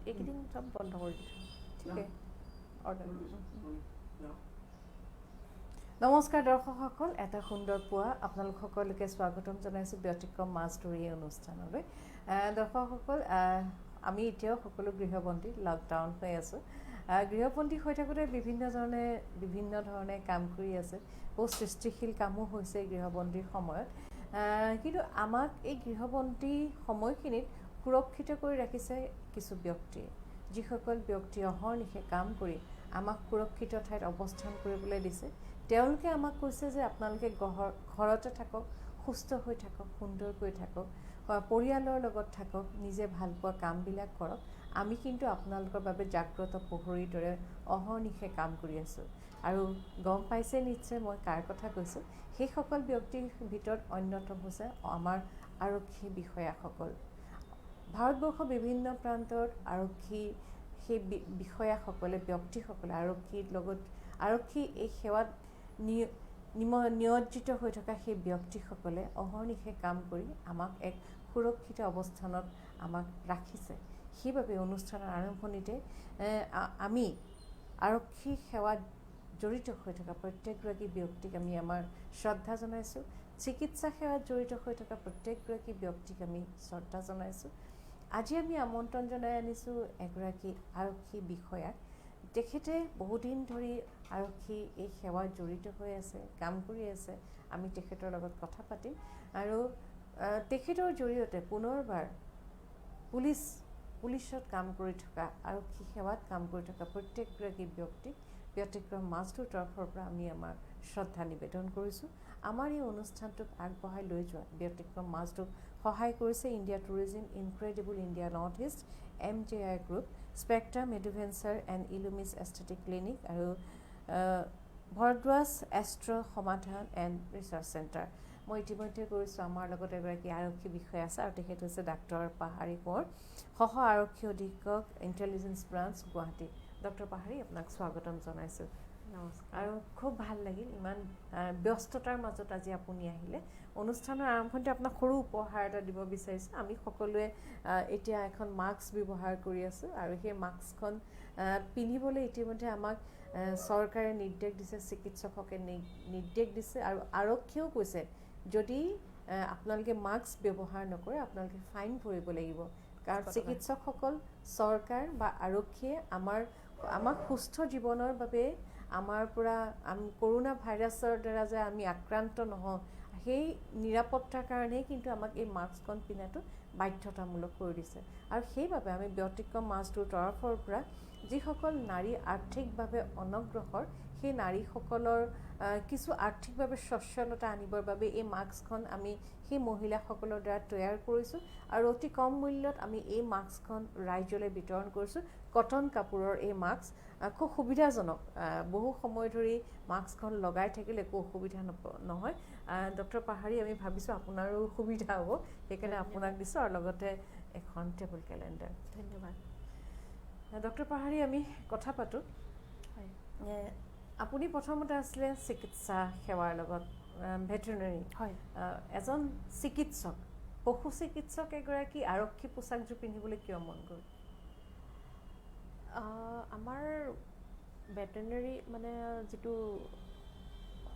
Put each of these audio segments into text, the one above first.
এইকেইদিন চব বন্ধ কৰি দিছোঁ ঠিকে নমস্কাৰ দৰ্শকসকল এটা সুন্দৰ পুৱা আপোনালোক সকলোকে স্বাগতম জনাইছোঁ ব্যতিক্ৰম মাছ ধৰি এই অনুষ্ঠানলৈ দৰ্শকসকল আমি এতিয়াও সকলো গৃহবন্দী লকডাউন হৈ আছোঁ গৃহবন্দী হৈ থাকোঁতে বিভিন্ন ধৰণে কাম কৰি আছে বহু সৃষ্টিশীল কামো হৈছে গৃহবন্দীৰ সময়ত কিন্তু আমাক এই গৃহবন্দী সময়খিনিত সুৰক্ষিত কৰি ৰাখিছে কিছু ব্যক্তিয়ে যিসকল ব্যক্তি অহৰ্নিশে কাম কৰি আমাক সুৰক্ষিত ঠাইত অৱস্থান কৰিবলৈ দিছে তেওঁলোকে আমাক কৈছে যে আপোনালোকে ঘৰতে থাকক সুস্থ হৈ থাকক সুন্দৰকৈ থাকক পৰিয়ালৰ লগত থাকক নিজে ভাল পোৱা কামবিলাক কৰক আমি কিন্তু আপোনালোকৰ বাবে জাগ্ৰত প্ৰহৰীৰ দৰে অহৰ্নিশে কাম কৰি আছোঁ আৰু গম পাইছে নিশ্চয় মই কাৰ কথা কৈছোঁ সেইসকল ব্যক্তিৰ ভিতৰত অন্যতম হৈছে আমাৰ আৰক্ষী বিষয়াসকল ভাৰতবৰ্ষৰ বিভিন্ন প্ৰান্তত আৰক্ষী সেই বিষয়াসকলে ব্যক্তিসকলে আৰক্ষী এই সেৱাত নিয়োজিত হৈ থকা সেই ব্যক্তিসকলে অহৰ্নিশে কাম কৰি আমাক এক সুৰক্ষিত অৱস্থানত আমাক ৰাখিছে সেইবাবে অনুষ্ঠানৰ আৰম্ভণিতে আমি আৰক্ষী সেৱাত জড়িত হৈ থকা প্ৰত্যেকগৰাকী ব্যক্তিক আমি আমাৰ শ্ৰদ্ধা জনাইছোঁ চিকিৎসা সেৱাত জড়িত হৈ থকা প্ৰত্যেকগৰাকী ব্যক্তিক আমি শ্ৰদ্ধা জনাইছোঁ আজি আমি আমন্ত্ৰণ জনাই আনিছোঁ এগৰাকী আৰক্ষী বিষয়াক তেখেতে বহুদিন ধৰি আৰক্ষী এই সেৱাত জড়িত হৈ আছে কাম কৰি আছে আমি তেখেতৰ লগত কথা পাতিম আৰু তেখেতৰ জৰিয়তে পুনৰবাৰ পুলিচত কাম কৰি থকা আৰক্ষী সেৱাত কাম কৰি থকা প্ৰত্যেকগৰাকী ব্যক্তিক ব্যতিক্ৰম মাছটোৰ তৰফৰ পৰা আমি আমাৰ শ্ৰদ্ধা নিবেদন কৰিছোঁ আমাৰ এই অনুষ্ঠানটোক আগবঢ়াই লৈ যোৱা ব্যতিক্ৰম মাছটোক সহায় কৰিছে India tourism incredible India north east MJI group spectrum adventure and Illumis aesthetic clinic আৰু Bharadwaj astro Samadhan and research centre মই ইতিমধ্যে কৰিছোঁ আমাৰ লগত এগৰাকী আৰক্ষী বিষয়া আছে আৰু তেখেত হৈছে ডাক্তৰ পাহাৰী কোঁৱৰ সহ আৰক্ষী অধীক্ষক ইণ্টেলিজেঞ্চ ব্ৰাঞ্চ গুৱাহাটী ডক্টৰ পাহাৰী আপোনাক স্বাগতম জনাইছোঁ নমস্কাৰ আৰু খুব ভাল লাগিল ইমান ব্যস্ততাৰ মাজত আজি আপুনি আহিলে অনুষ্ঠানৰ আৰম্ভণিতে আপোনাক সৰু উপহাৰ এটা দিব বিচাৰিছোঁ আমি সকলোৱে এতিয়া এখন মাস্ক ব্যৱহাৰ কৰি আছোঁ আৰু সেই মাস্কখন পিন্ধিবলৈ ইতিমধ্যে আমাক চৰকাৰে নিৰ্দেশ দিছে চিকিৎসককে নিৰ্দেশ দিছে আৰু আৰক্ষীয়েও কৈছে যদি আপোনালোকে মাস্ক ব্যৱহাৰ নকৰে আপোনালোকে ফাইন ভৰিব লাগিব কাৰণ চিকিৎসকসকল চৰকাৰ বা আৰক্ষীয়ে আমাক সুস্থ জীৱনৰ বাবে আমাৰ পৰা কৰোনা ভাইৰাছৰ দ্বাৰা যে আমি আক্ৰান্ত নহওঁ সেই নিৰাপত্তাৰ কাৰণেই কিন্তু আমাক এই মাস্কখন পিন্ধাটো বাধ্যতামূলক কৰি দিছে আৰু সেইবাবে আমি ব্যতিক্ৰম মাছটোৰ তৰফৰ পৰা যিসকল নাৰী আৰ্থিকভাৱে অনগ্ৰসৰ সেই নাৰীসকলৰ কিছু আৰ্থিকভাৱে সচ্ছলতা আনিবৰ বাবে এই মাস্কখন আমি সেই মহিলাসকলৰ দ্বাৰা তৈয়াৰ কৰিছোঁ আৰু অতি কম মূল্যত আমি এই মাস্কখন ৰাইজলৈ বিতৰণ কৰিছোঁ কটন কাপোৰৰ এই মাস্ক খুব সুবিধাজনক বহু সময় ধৰি মাস্কখন লগাই থাকিলে একো অসুবিধা নহয় ডক্টৰ পাহাৰী আমি ভাবিছোঁ আপোনাৰো সুবিধা হ'ব সেইকাৰণে আপোনাক দিছোঁ আৰু লগতে এখন টেবুল কেলেণ্ডাৰ ধন্যবাদ ডক্টৰ পাহাৰী আমি কথা পাতোঁ আপুনি প্ৰথমতে আছিলে চিকিৎসা সেৱাৰ লগত ভেটেৰিনেৰী হয় এজন চিকিৎসক পশু চিকিৎসক এগৰাকী আৰক্ষী পোছাকযোৰ পিন্ধিবলৈ কিয় মন গ'ল আমাৰ ভেটেৰিনেৰী মানে যিটো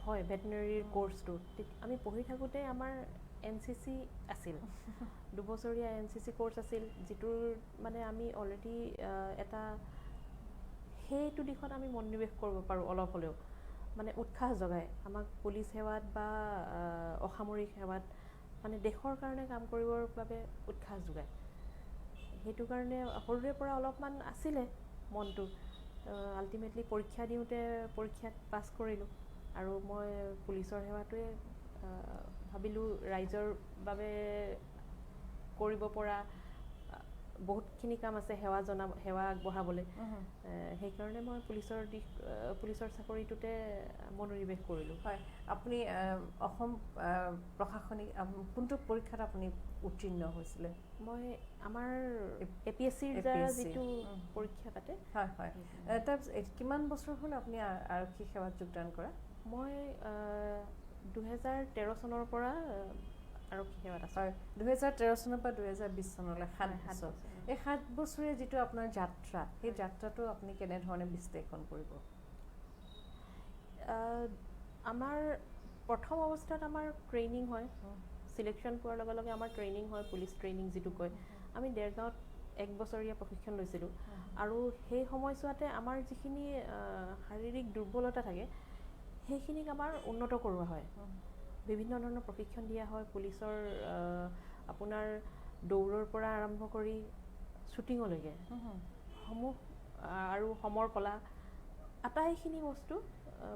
হয় ভেটেৰিনেৰীৰ কোৰ্চটো আমি পঢ়ি থাকোঁতে আমাৰ NCC আছিল 2 বছৰীয়া NCC কোৰ্চ আছিল যিটোৰ মানে আমি অলৰেডি এটা সেইটো দিশত আমি মনোনিৱেশ কৰিব পাৰোঁ অলপ হ'লেও মানে উৎসাহ যোগায় আমাক পুলিচ সেৱাত বা অসামৰিক সেৱাত মানে দেশৰ কাৰণে কাম কৰিবৰ বাবে উৎসাহ যোগায় সেইটো কাৰণে সৰুৰে পৰা অলপমান আছিলে মনটো আল্টিমেটলি পৰীক্ষা দিওঁতে পৰীক্ষাত পাছ কৰিলোঁ আৰু মই পুলিচৰ সেৱাটোৱে ভাবিলোঁ ৰাইজৰ বাবে কৰিব পৰা বহুতখিনি কাম আছে সেৱা আগবঢ়াবলৈ সেইকাৰণে মই পুলিচৰ চাকৰিটোতে মনোনিৱেশ কৰিলোঁ হয় আপুনি অসম প্ৰশাসনিক কোনটো পৰীক্ষাত আপুনি উত্তীৰ্ণ হৈছিলে মই আমাৰ APSCৰ দ্বাৰা যিটো পৰীক্ষা পাতে হয় হয় তাৰপিছত কিমান বছৰ হ'ল আপুনি আৰক্ষী সেৱাত যোগদান কৰা মই 2013 চনৰ পৰা আৰক্ষী সেৱাত আছোঁ। হয়, 2013 চনৰ পৰা 2020 চনলৈ 7 বছৰ। এই 7 বছৰীয়া যিটো আপোনাৰ যাত্ৰা, সেই যাত্ৰাটো আপুনি কেনেধৰণে বিশ্লেষণ কৰিব? আমাৰ প্ৰথম অৱস্থাত আমাৰ ট্ৰেইনিং হয়, চিলেকশ্যন পোৱাৰ লগে লগে আমাৰ ট্ৰেইনিং হয়, পুলিচ ট্ৰেইনিং যিটো কয়। আমি দেৰগাঁৱত 1 বছৰীয়া প্ৰশিক্ষণ লৈছিলোঁ আৰু সেই সময়ছোৱাতে আমাৰ যিখিনি শাৰীৰিক দুৰ্বলতা থাকে সেইখিনিক আমাৰ উন্নত কৰোৱা হয়। বিভিন্ন ধৰণৰ প্ৰশিক্ষণ দিয়া হয়, পুলিচৰ আপোনাৰ দৌৰৰ পৰা আৰম্ভ কৰি শ্বুটিঙলৈকে সমূহ আৰু সমৰ কলা আটাইখিনি বস্তু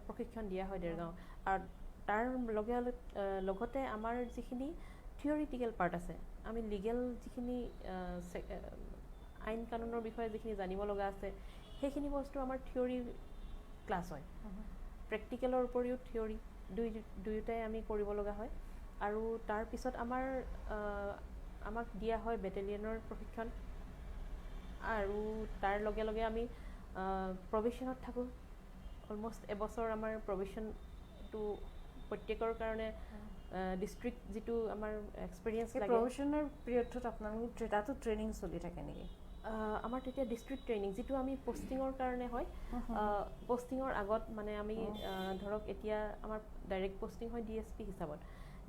প্ৰশিক্ষণ দিয়া হয় দেৰগাঁও। আৰু তাৰ লগতে আমাৰ যিখিনি থিয়ৰিটিকেল পাৰ্ট আছে, আমি লিগেল যিখিনি আইন কানুনৰ বিষয়ে যিখিনি জানিব লগা আছে সেইখিনি বস্তু আমাৰ থিয়ৰি ক্লাছ হয়। প্ৰেক্টিকেলৰ উপৰিও থিয়ৰি দুয়োটাই আমি কৰিব লগা হয়। আৰু তাৰপিছত আমাক দিয়া হয় বেটেলিয়নৰ প্ৰশিক্ষণ আৰু তাৰ লগে লগে আমি প্ৰবেশ্যনত থাকোঁ। অলমষ্ট এবছৰ আমাৰ প্ৰবেশ্যনটো প্ৰত্যেকৰ কাৰণে ডিষ্ট্ৰিক্ট যিটো আমাৰ এক্সপিৰিয়েঞ্চ লাগে। প্ৰবেশ্যনৰ পিৰিয়ডটোত আপোনালোকৰ তাতো ট্ৰেইনিং চলি থাকে নেকি? আমাৰ তেতিয়া ডিষ্ট্ৰিক্ট ট্ৰেইনিং যিটো আমি পষ্টিঙৰ কাৰণে হয়, পষ্টিঙৰ আগত মানে আমি ধৰক এতিয়া আমাৰ ডাইৰেক্ট পষ্টিং হয় DSP হিচাপত।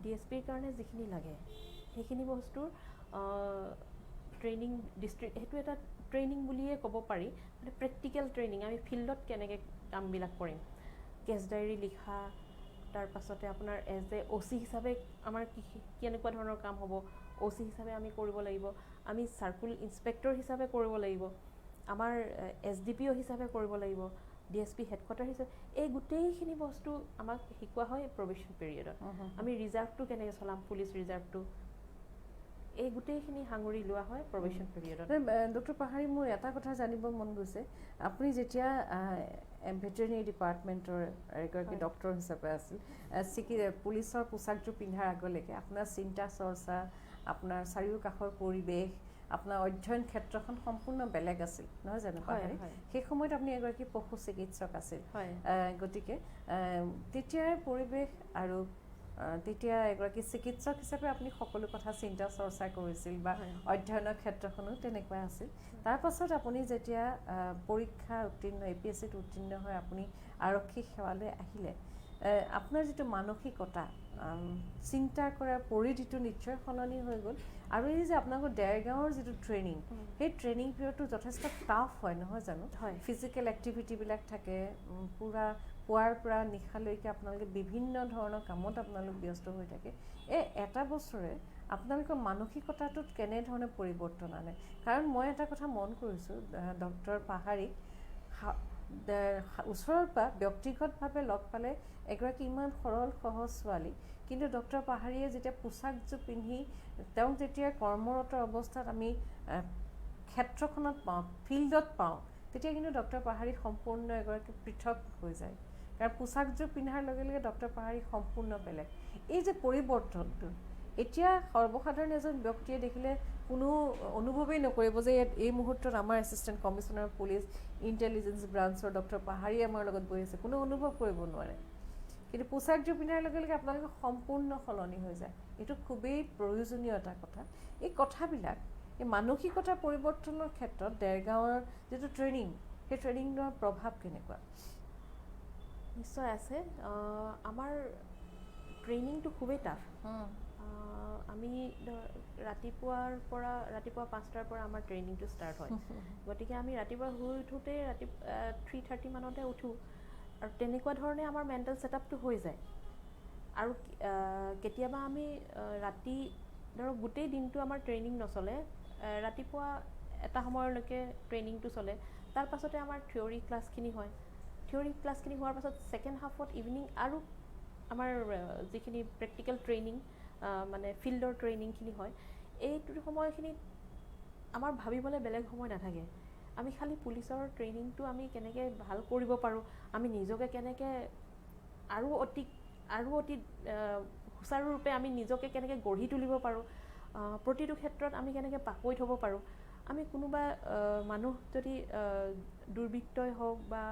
DSPৰ কাৰণে যিখিনি লাগে সেইখিনি বস্তুৰ ট্ৰেইনিং ডিষ্ট্ৰিক্ট, সেইটো এটা ট্ৰেইনিং বুলিয়ে ক'ব পাৰি। মানে প্ৰেক্টিকেল ট্ৰেইনিং, আমি ফিল্ডত কেনেকৈ কামবিলাক কৰিম, কেছ ডায়েৰী লিখা, তাৰপাছতে আপোনাৰ এজ এ OC হিচাপে আমাৰ কেনেকুৱা ধৰণৰ কাম হ'ব, OC হিচাপে আমি কৰিব লাগিব, আমি চাৰ্কুল ইনস্পেক্টৰ হিচাপে কৰিব লাগিব, আমাৰ SDPO হিচাপে কৰিব লাগিব, DSP হেডকোৱাৰ্টাৰ হিচাপে, এই গোটেইখিনি বস্তু আমাক শিকোৱা হয় প্ৰবেশ্যন পিৰিয়ডত। আমি ৰিজাৰ্ভটো কেনেকৈ চলাম, পুলিচ ৰিজাৰ্ভটো, এই গোটেইখিনি সাঙুৰি লোৱা হয় প্ৰবেশ্যন পিৰিয়ডত। ডক্টৰ পাহাৰী, মোৰ এটা কথা জানিব মন গৈছে, আপুনি যেতিয়া ভেটেৰিনেৰী ডিপাৰ্টমেণ্টৰ এগৰাকী ডক্টৰ হিচাপে আছিল, পুলিচৰ পোছাকযোৰ পিন্ধাৰ আগলৈকে আপোনাৰ চিন্তা চৰ্চা, আপোনাৰ চাৰিওকাষৰ পৰিৱেশ, আপোনাৰ অধ্যয়ন ক্ষেত্ৰখন সম্পূৰ্ণ বেলেগ আছিল, নহয় জানো পাহাৰী? সেই সময়ত আপুনি এগৰাকী পশু চিকিৎসক আছিল। গতিকে তেতিয়াৰ পৰিৱেশ আৰু তেতিয়া এগৰাকী চিকিৎসক হিচাপে আপুনি সকলো কথা চিন্তা চৰ্চা কৰিছিল বা অধ্যয়নৰ ক্ষেত্ৰখনো তেনেকুৱা আছিল। তাৰ পাছত আপুনি যেতিয়া পৰীক্ষা উত্তীৰ্ণ, APSCত উত্তীৰ্ণ হৈ আপুনি আৰক্ষী সেৱালৈ আহিলে, আপোনাৰ যিটো মানসিকতা, চিন্তা কৰাৰ পৰিধিটো নিশ্চয় সলনি হৈ গ'ল। আৰু এই যে আপোনালোকৰ দেৰগাঁৱৰ যিটো ট্ৰেইনিং, সেই ট্ৰেইনিং পিৰিয়ডটো যথেষ্ট টাফ হয়, নহয় জানো? ফিজিকেল এক্টিভিটিবিলাক থাকে, পুৱাৰ পৰা নিশালৈকে আপোনালোকে বিভিন্ন ধৰণৰ কামত আপোনালোক ব্যস্ত হৈ থাকে। এই এটা বছৰে আপোনালোকৰ মানসিকতাটোত কেনেধৰণে পৰিৱৰ্তন আনে? কাৰণ মই এটা কথা মন কৰিছোঁ, ডক্টৰ পাহাৰীক ওচৰৰ পৰা ব্যক্তিগতভাৱে লগ পালে এগৰাকী ইমান সৰল সহজ ছোৱালী, কিন্তু ডক্টৰ পাহাৰীয়ে যেতিয়া পোছাকযোৰ পিন্ধি তেওঁক যেতিয়া কৰ্মৰত অৱস্থাত আমি ক্ষেত্ৰখনত পাওঁ, ফিল্ডত পাওঁ, তেতিয়া কিন্তু ডক্টৰ পাহাৰী সম্পূৰ্ণ এগৰাকী পৃথক হৈ যায়। কাৰণ পোছাকযোৰ পিন্ধাৰ লগে লগে ডক্টৰ পাহাৰী সম্পূৰ্ণ বেলেগ। এই যে পৰিৱৰ্তনটো, এতিয়া সৰ্বসাধাৰণ এজন ব্যক্তিয়ে দেখিলে কোনো অনুভৱেই নকৰিব যে এই মুহূৰ্তত আমাৰ এছিষ্টেণ্ট কমিশ্যনাৰ পুলিচ ইণ্টেলিজেঞ্চ ব্ৰাঞ্চৰ ডক্টৰ পাহাৰী আমাৰ লগত বহি আছে, কোনো অনুভৱ কৰিব নোৱাৰে। কিন্তু পোছাকযোৰ পিন্ধাৰ লগে লগে আপোনালোকে সম্পূৰ্ণ সলনি হৈ যায়। এইটো খুবেই প্ৰয়োজনীয় এটা কথা। এই কথাবিলাক, এই মানসিকতা পৰিৱৰ্তনৰ ক্ষেত্ৰত দেৰগাঁৱৰ যিটো ট্ৰেইনিং, সেই ট্ৰেইনিঙৰ প্ৰভাৱ কেনেকুৱা? নিশ্চয় আছে। আমাৰ ট্ৰেইনিংটো খুবেই টাফ। আমি ৰাতিপুৱা 5টাৰ পৰা আমাৰ ট্ৰেইনিংটো ষ্টাৰ্ট হয়। গতিকে আমি ৰাতিপুৱা শুই উঠোঁতে 3:30 মানতে উঠোঁ, আৰু তেনেকুৱা ধৰণে আমাৰ মেণ্টেল ছেটআপটো হৈ যায়। আৰু কেতিয়াবা আমি ৰাতি ধৰক গোটেই দিনটো আমাৰ ট্ৰেইনিং নচলে, ৰাতিপুৱা এটা সময়লৈকে ট্ৰেইনিংটো চলে, তাৰ পাছতে আমাৰ থিয়ৰী ক্লাছখিনি হয়। থিয়ৰী ক্লাছখিনি হোৱাৰ পাছত ছেকেণ্ড হাফত ইভিনিং আৰু আমাৰ যিখিনি প্ৰেক্টিকেল ট্ৰেইনিং, মানে ফিল্ডৰ ট্ৰেইনিংখিনি হয়। এইটো সময়খিনিত আমাৰ ভাবিবলৈ বেলেগ সময় নাথাকে। আমি খালি পুলিচৰ ট্ৰেইনিংটো আমি কেনেকৈ ভাল কৰিব পাৰোঁ, আমি নিজকে কেনেকৈ আৰু অতি সুচাৰুৰূপে আমি নিজকে কেনেকৈ গঢ়ি তুলিব পাৰোঁ, প্ৰতিটো ক্ষেত্ৰত আমি কেনেকৈ পাকৈত হ'ব পাৰোঁ। আমি কোনোবা মানুহ যদি দুৰ্বৃত্তই হওক বা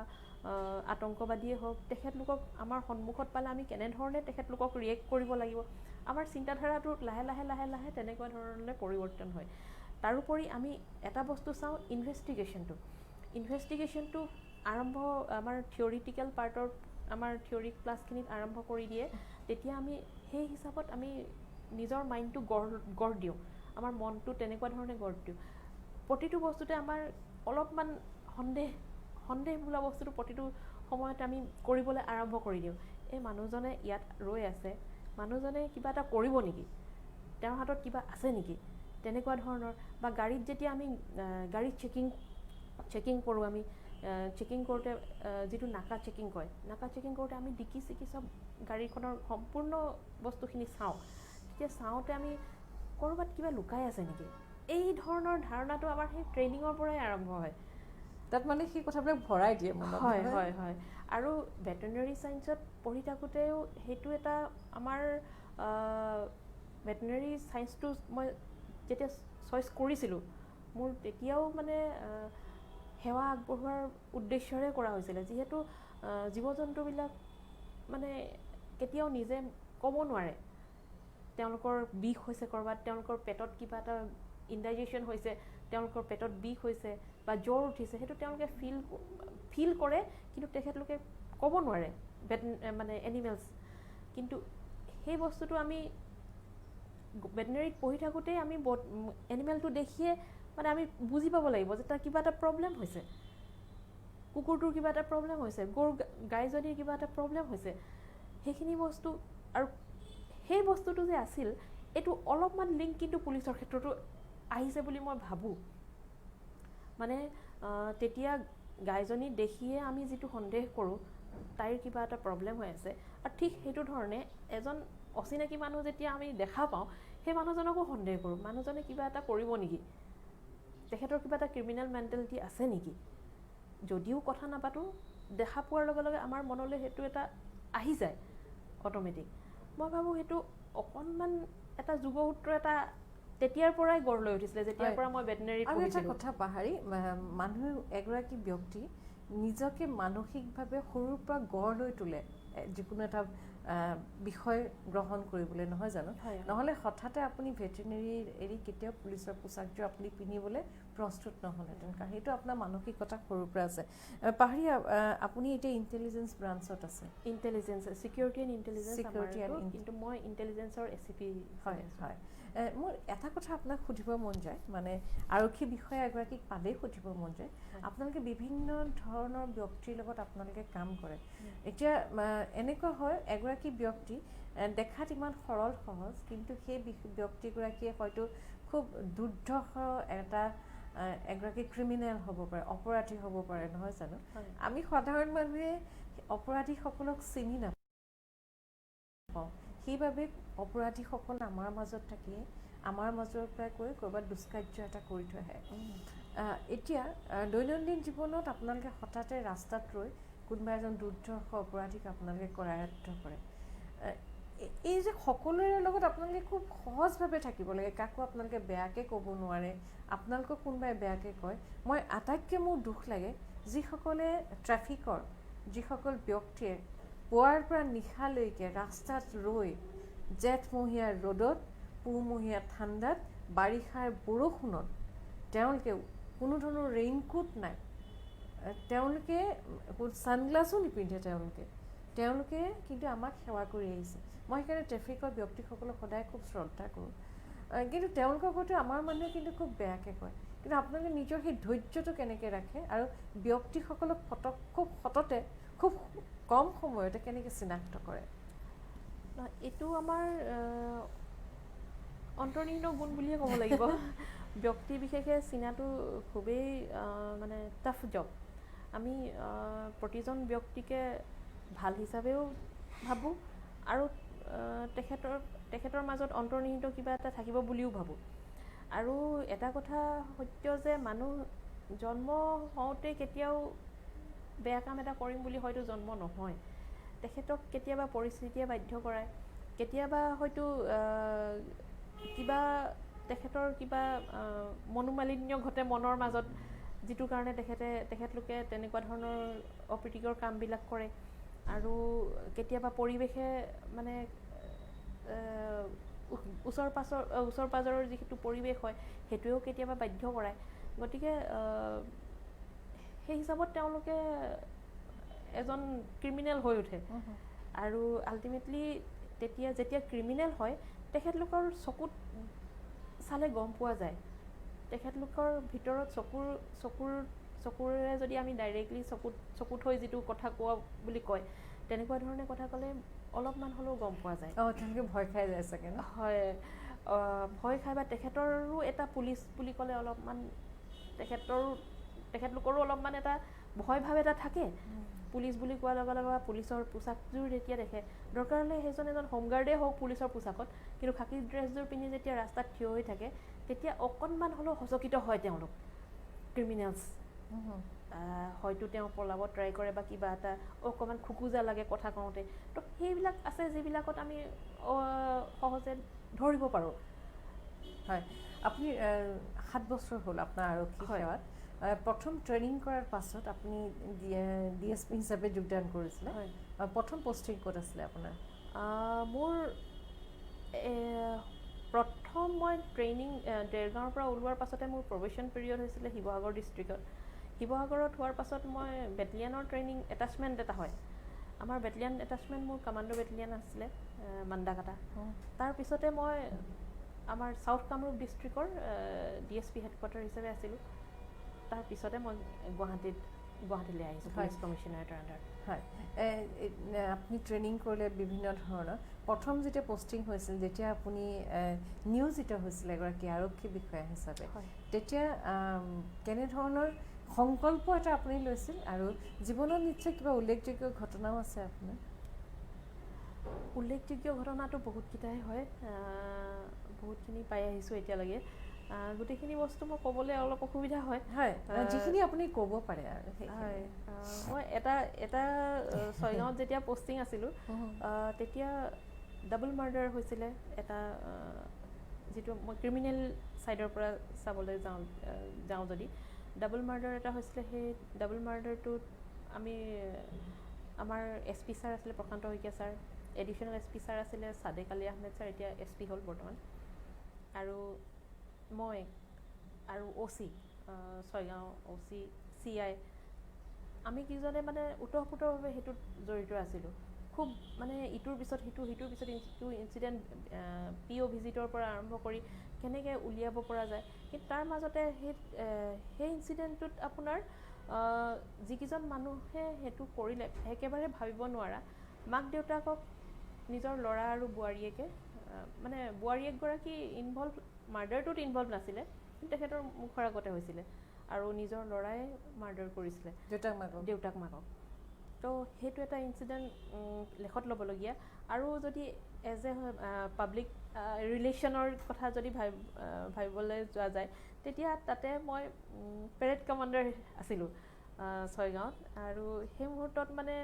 আতংকবাদীয়ে হওক তেখেতলোকক আমাৰ সন্মুখত পালে আমি কেনেধৰণে তেখেতলোকক ৰিয়েক্ট কৰিব লাগিব আমাৰ চিন্তাধাৰাটো লাহে লাহে লাহে লাহে তেনেকুৱা ধৰণলৈ পৰিৱৰ্তন হয় তাৰোপৰি আমি এটা বস্তু চাওঁ ইনভেষ্টিগেশ্যনটো আৰম্ভ আমাৰ থিয়ৰিটিকেল পাৰ্টৰ আমাৰ থিয়ৰি ক্লাছখিনিত আৰম্ভ কৰি দিয়ে তেতিয়া আমি সেই হিচাপত আমি নিজৰ মাইণ্ডটো গঢ় দিওঁ আমাৰ মনটো তেনেকুৱা ধৰণে গঢ় দিওঁ প্ৰতিটো বস্তুতে আমাৰ অলপমান সন্দেহ বোলা বস্তুটো প্ৰতিটো সময়তে আমি কৰিবলৈ আৰম্ভ কৰি দিওঁ এই মানুহজনে ইয়াত ৰৈ আছে মানুহজনে কিবা এটা কৰিব নেকি তেওঁৰ হাতত কিবা আছে নেকি তেনেকুৱা ধৰণৰ বা গাড়ীত যেতিয়া আমি গাড়ীত চেকিং কৰোঁ আমি চেকিং কৰোঁতে যিটো নাকা চেকিং কয় নাকা চেকিং কৰোঁতে আমি ডিকি চিকি চব গাড়ীখনৰ সম্পূৰ্ণ বস্তুখিনি চাওঁ তেতিয়া চাওঁতে আমি ক'ৰবাত কিবা লুকাই আছে নেকি এই ধৰণৰ ধাৰণাটো আমাৰ সেই ট্ৰেইনিঙৰ পৰাই আৰম্ভ হয় তাত মানে সেই কথাবিলাক ভৰাই দিয়ে মনত হয় হয় হয় আৰু ভেটেৰিনেৰী ছায়েন্সত পঢ়ি থাকোঁতেও সেইটো এটা আমাৰ ভেটেৰিনেৰী ছায়েন্সটো মই যেতিয়া চইচ কৰিছিলোঁ মোৰ তেতিয়াও মানে সেৱা আগবঢ়োৱাৰ উদ্দেশ্যৰে কৰা হৈছিলে যিহেতু জীৱ জন্তুবিলাক মানে কেতিয়াও নিজে ক'ব নোৱাৰে তেওঁলোকৰ বিষ হৈছে ক'ৰবাত তেওঁলোকৰ পেটত কিবা এটা ইনডাইজেশ্যন হৈছে তেওঁলোকৰ পেটত বিষ হৈছে বা জ্বৰ উঠিছে সেইটো তেওঁলোকে ফিল কৰে কিন্তু তেখেতলোকে ক'ব নোৱাৰে মানে এনিমেলছ কিন্তু সেই বস্তুটো আমি ভেটেৰিনেৰীত পঢ়ি থাকোঁতেই আমি এনিমেলটো দেখিয়ে মানে আমি বুজি পাব লাগিব যে তাৰ কিবা এটা প্ৰব্লেম হৈছে কুকুৰটোৰ কিবা এটা প্ৰব্লেম হৈছে গাইজনীৰ কিবা এটা প্ৰব্লেম হৈছে সেইখিনি বস্তু আৰু সেই বস্তুটো যে আছিল এইটো অলপমান লিংক কিন্তু পুলিচৰ ক্ষেত্ৰতো আহিছে বুলি মই ভাবোঁ মানে তেতিয়া গাইজনী দেখিয়ে আমি যিটো সন্দেহ কৰোঁ তাইৰ কিবা এটা প্ৰব্লেম হৈ আছে আৰু ঠিক সেইটো ধৰণে এজন অচিনাকি মানুহ যেতিয়া আমি দেখা পাওঁ সেই মানুহজনকো সন্দেহ কৰোঁ মানুহজনে কিবা এটা কৰিব নেকি তেখেতৰ কিবা এটা ক্ৰিমিনেল মেণ্টেলিটি আছে নেকি যদিও কথা নাপাতোঁ দেখা পোৱাৰ লগে লগে আমাৰ মনলৈ সেইটো এটা আহি যায় অট'মেটিক মই ভাবোঁ সেইটো অকণমান এটা যুগসূত্ৰ এটা তেতিয়াৰ পৰাই গঢ় লৈ উঠিছিলে যেতিয়াৰ পৰা মই ভেটেৰিনেৰীত পঢ়িছিলোঁ এটা কথা পাহৰি মানুহে এগৰাকী ব্যক্তি নিজকে মানসিকভাৱে সৰুৰ পৰা গঢ় লৈ তোলে যিকোনো এটা বিষয় গ্ৰহণ কৰিবলৈ নহয় জানো নহ'লে হঠাতে আপুনি ভেটেৰিনেৰী এৰি কেতিয়াও পুলিচৰ পোছাকযোৰ আপুনি পিন্ধিবলৈ প্ৰস্তুত নহ'লেহেঁতেন কাৰণ সেইটো আপোনাৰ মানসিকতা সৰুৰ পৰা আছে পাহৰি আপুনি এতিয়া ইণ্টেলিজেঞ্চ ব্ৰাঞ্চত আছে চিকিউৰিটি এণ্ড ইণ্টেলিজেঞ্চ কিন্তু মই ইণ্টেলিজেঞ্চৰ SCP হয় হয় মোৰ এটা কথা আপোনাক সুধিব মন যায় মানে আৰক্ষী বিষয়া এগৰাকীক পালেই সুধিব মন যায় আপোনালোকে বিভিন্ন ধৰণৰ ব্যক্তিৰ লগত আপোনালোকে কাম কৰে এতিয়া এনেকুৱা হয় এগৰাকী ব্যক্তি দেখাত ইমান সৰল সহজ কিন্তু সেই ব্যক্তিগৰাকীয়ে হয়তো খুব দুৰ্ধৰ্ষ এগৰাকী ক্ৰিমিনেল হ'ব পাৰে অপৰাধী হ'ব পাৰে নহয় জানো আমি সাধাৰণ মানুহে অপৰাধীসকলক চিনি নাপাওঁ সেইবাবে অপৰাধীসকল আমাৰ মাজত থাকিয়ে আমাৰ মাজৰ পৰাই কৈ ক'ৰবাত দুষ্কাৰ্য এটা কৰি থৈ আহে এতিয়া দৈনন্দিন জীৱনত আপোনালোকে হঠাতে ৰাস্তাত ৰৈ কোনোবা এজন দুৰ্ধৰ্ষ অপৰাধীক আপোনালোকে কৰায়ত্ব কৰে এই যে সকলোৰে লগত আপোনালোকে খুব সহজভাৱে থাকিব লাগে কাকো আপোনালোকে বেয়াকৈ ক'ব নোৱাৰে আপোনালোকক কোনোবাই বেয়াকৈ কয় মই আটাইতকৈ মোৰ দুখ লাগে যিসকলে ট্ৰেফিকৰ যিসকল ব্যক্তিয়ে পুৱাৰ পৰা নিশালৈকে ৰাস্তাত ৰৈ জেঠমহীয়া ৰ'দত পুহমহীয়া ঠাণ্ডাত বাৰিষাৰ বৰষুণত তেওঁলোকে কোনো ধৰণৰ ৰেইনকোট নাই তেওঁলোকে ছানগ্লাছো নিপিন্ধে তেওঁলোকে কিন্তু আমাক সেৱা কৰি আহিছে মই সেইকাৰণে ট্ৰেফিকৰ ব্যক্তিসকলক সদায় খুব শ্ৰদ্ধা কৰোঁ কিন্তু তেওঁলোকৰ হয়তো আমাৰ মানুহে কিন্তু খুব বেয়াকৈ কয় কিন্তু আপোনালোকে নিজৰ সেই ধৈৰ্যটো কেনেকৈ ৰাখে আৰু ব্যক্তিসকলক খুব সততে খুব কম সময়তে কেনেকৈ চিনাক্ত কৰে এইটো আমাৰ অন্তৰ্নিহিত গুণ বুলিয়ে ক'ব লাগিব ব্যক্তি বিশেষে চিনাটো খুবেই মানে টাফ জব আমি প্ৰতিজন ব্যক্তিকে ভাল হিচাপেও ভাবোঁ আৰু তেখেতৰ মাজত অন্তৰ্নিহিত কিবা এটা থাকিব বুলিও ভাবোঁ আৰু এটা কথা সত্য যে মানুহ জন্ম হওঁতে কেতিয়াও বেয়া কাম এটা কৰিম বুলি হয়তো জন্ম নহয় তেখেতক কেতিয়াবা পৰিস্থিতিয়ে বাধ্য কৰায় কেতিয়াবা হয়তো কিবা তেখেতৰ কিবা মনোমালিন্য ঘটে মনৰ মাজত যিটোৰ কাৰণে তেখেতলোকে তেনেকুৱা ধৰণৰ অপ্ৰীতিকৰ কামবিলাক কৰে আৰু কেতিয়াবা পৰিৱেশে মানে ওচৰ পাজৰৰ যিটো পৰিৱেশ হয় সেইটোৱেও কেতিয়াবা বাধ্য কৰায় গতিকে সেই হিচাপত তেওঁলোকে এজন ক্ৰিমিনেল হৈ উঠে আৰু আল্টিমেটলি যেতিয়া ক্ৰিমিনেল হয় তেখেতলোকৰ চকুত চালে গম পোৱা যায় তেখেতলোকৰ ভিতৰত চকুৰে যদি আমি ডাইৰেক্টলি চকুত হৈ যিটো কথা কোৱা বুলি কয় তেনেকুৱা ধৰণে কথা ক'লে অলপমান হ'লেও গম পোৱা যায় তেওঁলোকে ভয় খাই যায় চাগে হয় ভয় খাই বা তেখেতৰো এটা পুলিচ বুলি ক'লে অলপমান তেখেতলোকৰো অলপমান এটা ভয় ভাৱ এটা থাকে পুলিচ বুলি কোৱাৰ লগে লগে পুলিচৰ পোচাকযোৰ যেতিয়া দেখে দৰকাৰ হ'লে সেইজন এজন হোমগাৰ্ডেই হওক পুলিচৰ পোচাকত কিন্তু খাকী ড্ৰেছযোৰ পিন্ধি যেতিয়া ৰাস্তাত থিয় হৈ থাকে তেতিয়া অকণমান হ'লেও সচকিত হয় তেওঁলোক ক্ৰিমিনেলছ হয়তো তেওঁ পলাব ট্ৰাই কৰে বা কিবা এটা অকণমান খুকুজা লাগে কথা কওঁতে তো সেইবিলাক আছে যিবিলাকত আমি সহজে ধৰিব পাৰোঁ হয় আপুনি 7 বছৰ হ'ল আপোনাৰ আৰক্ষী সেৱাত প্ৰথম ট্ৰেইনিং কৰাৰ পাছত আপুনি DSP হিচাপে যোগদান কৰিছিলে প্ৰথম পষ্টিং ক'ত আছিলে আপোনাৰ মোৰ প্ৰথম মই ট্ৰেইনিং দেৰগাঁৱৰ পৰা ওলোৱাৰ পাছতে মোৰ প্ৰবেশ্যন পিৰিয়ড হৈছিলে শিৱসাগৰ ডিষ্ট্ৰিক্টত শিৱসাগৰত হোৱাৰ পাছত মই বেটেলিয়ানৰ ট্ৰেইনিং এটাচমেণ্ট এটা হয় আমাৰ বেটেলিয়ান এটাচমেণ্ট মোৰ কামাণ্ডো বেটেলিয়ান আছিলে মান্দাকাটা তাৰপিছতে মই আমাৰ চাউথ কামৰূপ ডিষ্ট্ৰিক্টৰ DSP হেডকোৱাৰ্টাৰ হিচাপে আছিলোঁ তাৰপিছতে মই গুৱাহাটীলৈ আহিছোঁ পুলিচ কমিশ্যনাৰেটৰ আণ্ডাৰত হয় আপুনি ট্ৰেইনিং কৰিলে বিভিন্ন ধৰণৰ প্ৰথম যেতিয়া পষ্টিং হৈছিল যেতিয়া আপুনি নিয়োজিত হৈছিলে এগৰাকী আৰক্ষী বিষয়া হিচাপে তেতিয়া কেনেধৰণৰ সংকল্প এটা আপুনি লৈছিল আৰু জীৱনত নিশ্চয় কিবা উল্লেখযোগ্য ঘটনাও আছে আপোনাৰ উল্লেখযোগ্য ঘটনাটো বহুতকেইটাই হয় বহুতখিনি পাই আহিছোঁ এতিয়ালৈকে গোটেইখিনি বস্তু মই ক'বলৈ অলপ অসুবিধা হয় যিখিনি আপুনি ক'ব পাৰে আৰু হয় মই এটা ছয়গাঁৱত যেতিয়া পষ্টিং আছিলোঁ তেতিয়া ডাবল মাৰ্ডাৰ হৈছিলে এটা যিটো মই ক্ৰিমিনেল ছাইডৰ পৰা চাবলৈ যাওঁ যদি ডাবল মাৰ্ডাৰ এটা হৈছিলে সেই ডাবল মাৰ্ডাৰটোত আমি আমাৰ SP ছাৰ আছিলে Prashanta Saikia sir additional SP sir আছিলে ছাদেক আলী আহমেদ ছাৰ এতিয়া SP হ'ল বৰ্তমান আৰু মই আৰু OC ছয়গাঁও OC CI আমি কিজনে মানে ওতঃপ্ৰোতভাৱে সেইটোত জড়িত আছিলোঁ খুব মানে ইটোৰ পিছত সিটোৰ পিছত ইটো ইনচিডেণ্ট PO ভিজিটৰ পৰা আৰম্ভ কৰি কেনেকৈ উলিয়াব পৰা যায় কিন্তু তাৰ মাজতে সেই ইনচিডেণ্টটোত আপোনাৰ যিকেইজন মানুহে সেইটো কৰিলে একেবাৰে ভাবিব নোৱাৰা মাক দেউতাকক নিজৰ ল'ৰা আৰু বোৱাৰীয়েকে মানে বোৱাৰীয়েকগৰাকী মাৰ্ডাৰটোত ইনভলভ নাছিলে কিন্তু তেখেতৰ মুখৰ আগতে হৈছিলে আৰু নিজৰ ল'ৰাই মাৰ্ডাৰ কৰিছিলে দেউতাক মাকক তো সেইটো এটা ইনচিডেণ্ট লেখত ল'বলগীয়া আৰু যদি এজ এ পাব্লিক ৰিলেশ্যনৰ কথা যদি ভাবিবলৈ যোৱা যায় তেতিয়া তাতে মই পেৰেড কমাণ্ডাৰ আছিলোঁ ছয়গাঁৱত আৰু সেই মুহূৰ্তত মানে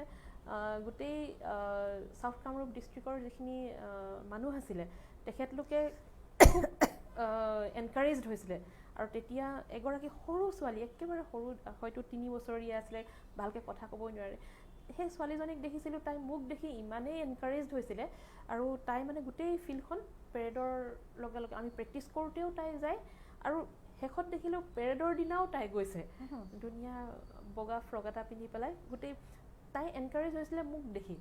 গোটেই চাউথ কামৰূপ ডিষ্ট্ৰিক্টৰ যিখিনি মানুহ আছিলে তেখেতলোকে খুব এনকাৰেজড হৈছিলে আৰু তেতিয়া এগৰাকী সৰু ছোৱালী একেবাৰে সৰু হয়তো 3 বছৰীয়া আছিলে ভালকৈ কথা ক'বই নোৱাৰে সেই ছোৱালীজনীক দেখিছিলোঁ তাই মোক দেখি ইমানেই এনকাৰেজড হৈছিলে আৰু তাই মানে গোটেই ফিল্ডখন পেৰেডৰ লগে লগে আমি প্ৰেক্টিছ কৰোঁতেও তাই যায় আৰু শেষত দেখিলোঁ পেৰেডৰ দিনাও তাই গৈছে ধুনীয়া বগা ফ্ৰক এটা পিন্ধি পেলাই গোটেই তাই এনকাৰেজ হৈছিলে মোক দেখি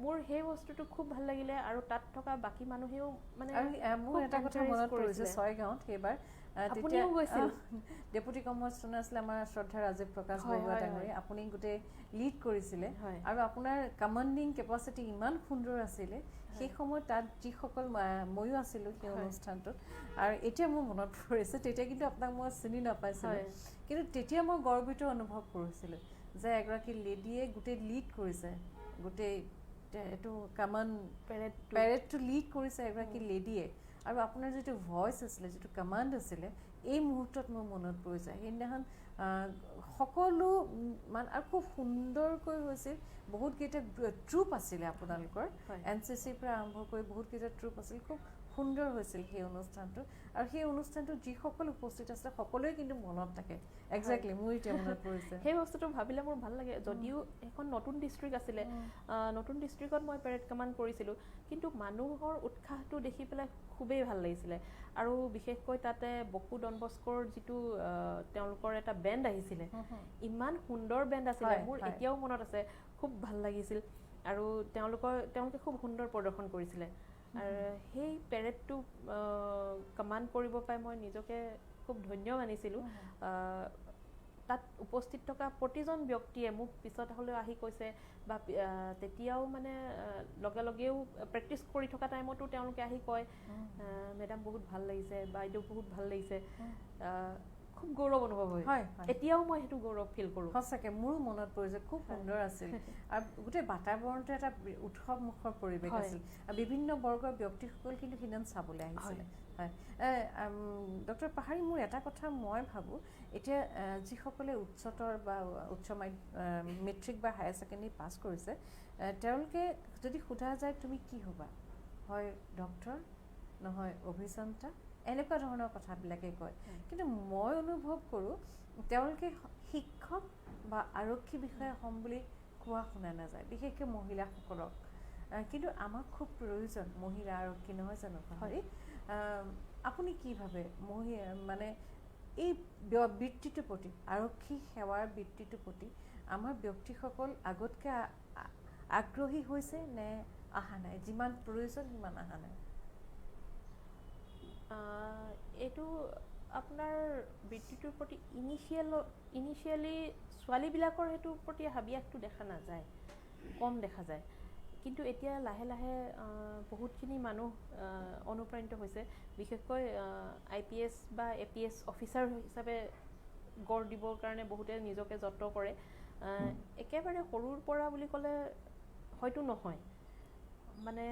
মোৰ সেই বস্তুটো খুব ভাল লাগিলে আৰু তাত থকা বাকী মানুহেও মানে মোৰ এটা কথা মনত পৰিছে ছয়গাঁৱত সেইবাৰ আপুনিও গৈছিল ডেপুটি কমিশ্যনাৰ আছিলে আমাৰ শ্ৰদ্ধা ৰাজীৱ প্ৰকাশ বৰুৱা ডাঙৰীয়া আপুনি গোটেই লিড কৰিছিলে আৰু আপোনাৰ কমাণ্ডিং কেপাচিটি ইমান সুন্দৰ আছিলে সেই সময়ত তাত যিসকল ময়ো আছিলোঁ সেই অনুষ্ঠানটোত আৰু এতিয়া মোৰ মনত পৰিছে তেতিয়া কিন্তু আপোনাক মই চিনি নাপাইছিলোঁ কিন্তু তেতিয়া মই গৰ্বিত অনুভৱ কৰিছিলোঁ যে এগৰাকী লেডিয়ে গোটেই লিড কৰিছে গোটেই এইটো পেৰেডটো লিড কৰিছে এগৰাকী লেডিয়ে আৰু আপোনাৰ যিটো ভইচ আছিলে যিটো কমাণ্ড আছিলে এই মুহূৰ্তত মোৰ মনত পৰিছে সেইদিনাখন সকলো আৰু খুব সুন্দৰকৈ হৈছিল বহুতকেইটা ট্ৰুপ আছিলে আপোনালোকৰ NCCৰ পৰা আৰম্ভ কৰি বহুতকেইটা ট্ৰুপ আছিল খুব সুন্দৰ হৈছিল সেই অনুষ্ঠানটো আৰু সেই অনুষ্ঠানটো যিসকল উপস্থিত আছে সকলোৱে কিন্তু মনত থাকে এক্সেক্টলি মোৰ এতিয়া মনত পৰিছে সেই বস্তুটো ভাবিলে মোৰ ভাল লাগে যদিও এখন নতুন ডিষ্ট্ৰিক্ট আছিলে নতুন ডিষ্ট্ৰিক্টত মই পেৰেড কমাণ্ড কৰিছিলোঁ কিন্তু মানুহৰ উৎসাহটো দেখি পেলাই খুবেই ভাল লাগিছিলে আৰু বিশেষকৈ তাতে বকু ডন বস্কৰ যিটো তেওঁলোকৰ এটা বেণ্ড আহিছিলে ইমান সুন্দৰ বেণ্ড আছিলে মোৰ এতিয়াও মনত আছে খুব ভাল লাগিছিল আৰু তেওঁলোকে খুব সুন্দৰ প্ৰদৰ্শন কৰিছিলে আৰু সেই পেৰেডটো কমাণ্ড কৰিব পাই মই নিজকে খুব ধন্য মানিছিলোঁ তাত উপস্থিত থকা প্ৰতিজন ব্যক্তিয়ে মোক পিছত হ'লেও আহি কৈছে বা তেতিয়াও মানে লগে লগেও প্ৰেক্টিছ কৰি থকা টাইমতো তেওঁলোকে আহি কয় মেডাম বহুত ভাল লাগিছে বাইদেউ বহুত ভাল লাগিছে খুব গৌৰৱ অনুভৱ হয় এতিয়াও মই সেইটো গৌৰৱ ফিল কৰোঁ সঁচাকৈ মোৰো মনত পৰিছে খুব সুন্দৰ আছিল আৰু গোটেই বাতাবৰণটো এটা উৎসৱমুখৰ পৰিৱেশ আছিল আৰু বিভিন্ন বৰ্গৰ ব্যক্তিসকল কিন্তু সিদিনা চাবলৈ আহিছিলে হয় ডক্টৰ পাহাৰী মোৰ এটা কথা মই ভাবোঁ এতিয়া যিসকলে উচ্চতৰ বা উচ্চ মেট্ৰিক বা হায়াৰ ছেকেণ্ডেৰী পাছ কৰিছে তেওঁলোকে যদি সোধা যায় তুমি কি হ'বা হয় ডক্টৰ নহয় অভিযন্তা এনেকুৱা ধৰণৰ কথাবিলাকে কয় কিন্তু মই অনুভৱ কৰোঁ তেওঁলোকে শিক্ষক বা আৰক্ষী বিষয়া হ'ম বুলি কোৱা শুনা নাযায় বিশেষকৈ মহিলাসকলক কিন্তু আমাক খুব প্ৰয়োজন মহিলা আৰক্ষী নহয় জানো পাহৰি আপুনি কি ভাবে মানে এই বৃত্তিটোৰ প্ৰতি আৰক্ষী সেৱাৰ বৃত্তিটোৰ প্ৰতি আমাৰ ব্যক্তিসকল আগতকৈ আগ্ৰহী হৈছে নে অহা নাই যিমান প্ৰয়োজন সিমান অহা নাই এইটো আপোনাৰ বৃত্তিটোৰ প্ৰতি ইনিচিয়েলি ছোৱালীবিলাকৰ সেইটোৰ প্ৰতি হাবিয়াসটো দেখা নাযায় কম দেখা যায় কিন্তু এতিয়া লাহে লাহে বহুতখিনি মানুহ অনুপ্ৰাণিত হৈছে বিশেষকৈ IPS বা APS অফিচাৰ হিচাপে গঢ় দিবৰ কাৰণে বহুতে নিজকে যত্ন কৰে একেবাৰে সৰুৰ পৰা বুলি ক'লে হয়তো নহয় মানে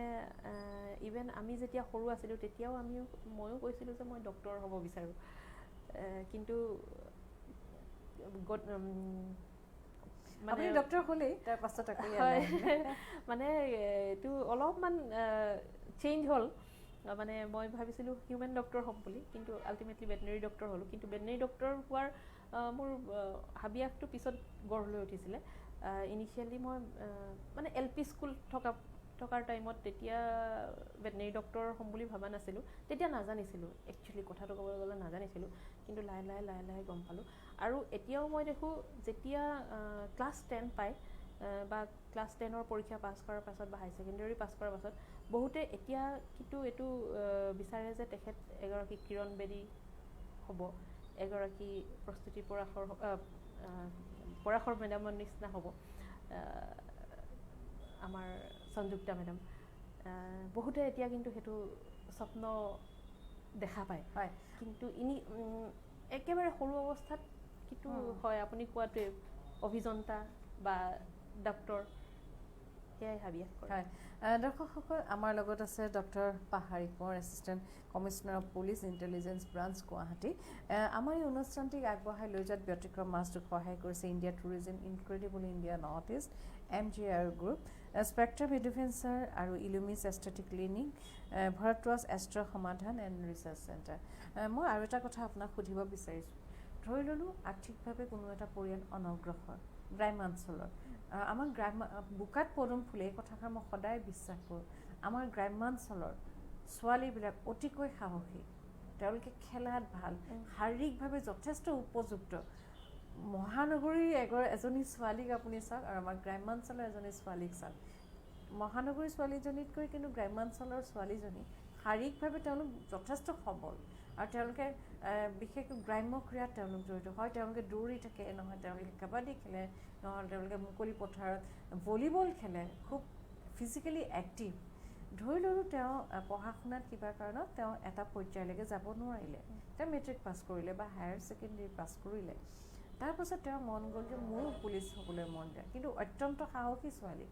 ইভেন আমি যেতিয়া সৰু আছিলোঁ তেতিয়াও ময়ো কৈছিলোঁ যে মই ডক্টৰ হ'ব বিচাৰোঁ কিন্তু মানে ডক্টৰ হ'লেই তাৰ পাছত মানে এইটো অলপমান চেঞ্জ হ'ল মানে মই ভাবিছিলোঁ হিউমেন ডক্টৰ হ'ম বুলি কিন্তু আল্টিমেটলি ভেটেনেৰী ডক্টৰ হ'লোঁ কিন্তু ভেটেনেৰী ডক্টৰ হোৱাৰ মোৰ হাবিয়াসটো পিছত গঢ় লৈ উঠিছিলে ইনিচিয়েলি মই মানে LP স্কুল থকাৰ টাইমত তেতিয়া ভেটেনেৰী ডক্টৰ হ'ম বুলি ভবা নাছিলোঁ তেতিয়া নাজানিছিলোঁ একচুৱেলি কথাটো ক'বলৈ গ'লে নাজানিছিলোঁ কিন্তু লাহে লাহে গম পালোঁ আৰু এতিয়াও মই দেখোঁ যেতিয়া ক্লাছ 10 পায় বা ক্লাছ 10ৰ পৰীক্ষা পাছ কৰাৰ পাছত বা হাই ছেকেণ্ডেৰী পাছ কৰাৰ পাছত বহুতে এতিয়া কিন্তু এইটো বিচাৰে যে তেখেত এগৰাকী কিৰণ বেদী হ'ব এগৰাকী প্ৰস্তুতি পৰাশৰ মেডামৰ নিচিনা হ'ব আমাৰ সংযুক্তা মেডাম বহুতে এতিয়া কিন্তু সেইটো স্বপ্ন দেখা পায় হয় কিন্তু একেবাৰে সৰু অৱস্থাত কিন্তু হয় আপুনি কোৱাটোৱে অভিযন্তা বা ডক্টৰ সেয়াই হাবিয়াস কৰে হয় দৰ্শকসকল আমাৰ লগত আছে doctor Pahari Konwar assistant commissioner of police intelligence branch Guwahati আমাৰ এই অনুষ্ঠানটিক আগবঢ়াই লৈ যোৱাত ব্যতিক্ৰম মাজটোক সহায় কৰিছে India tourism incredible India north east MGR group spectrum adventure আৰু ইলুমিছ aesthetic clinic Bharadwaj astro Samadhan and research centre মই আৰু এটা কথা আপোনাক সুধিব বিচাৰিছোঁ ধৰি ল'লোঁ আৰ্থিকভাৱে কোনো এটা পৰিয়াল অনগ্ৰসৰ গ্ৰাম্যাঞ্চলৰ আমাৰ বোকাত পদুম ফুলে এই কথাষাৰ মই সদায় বিশ্বাস কৰোঁ আমাৰ গ্ৰাম্যাঞ্চলৰ ছোৱালীবিলাক অতিকৈ সাহসী তেওঁলোকে খেলাত ভাল শাৰীৰিকভাৱে যথেষ্ট উপযুক্ত মহানগৰীৰ এজনী ছোৱালীক আপুনি চাওক আৰু আমাৰ গ্ৰাম্যাঞ্চলৰ এজনী ছোৱালীক চাওক মহানগৰীৰ ছোৱালীজনীতকৈ কিন্তু গ্ৰাম্যাঞ্চলৰ ছোৱালীজনী শাৰীৰিকভাৱে তেওঁলোক যথেষ্ট সবল আৰু তেওঁলোকে বিশেষকৈ গ্ৰাম্য ক্ৰীড়াত তেওঁলোক জড়িত হয় তেওঁলোকে দৌৰি থাকে নহয় তেওঁলোকে কাবাডী খেলে নহ'লে তেওঁলোকে মুকলি পথাৰত ভলীবল খেলে খুব ফিজিকেলি এক্টিভ ধৰি ল'লোঁ তেওঁ পঢ়া শুনাত কিবা কাৰণত তেওঁ এটা পৰ্যায়লৈকে যাব নোৱাৰিলে তেওঁ মেট্ৰিক পাছ কৰিলে বা হায়াৰ ছেকেণ্ডেৰী পাছ কৰিলে তাৰপাছত তেওঁৰ মন গ'ল যে মোৰো পুলিচ হ'বলৈ মন যায় কিন্তু অত্যন্ত সাহসী ছোৱালী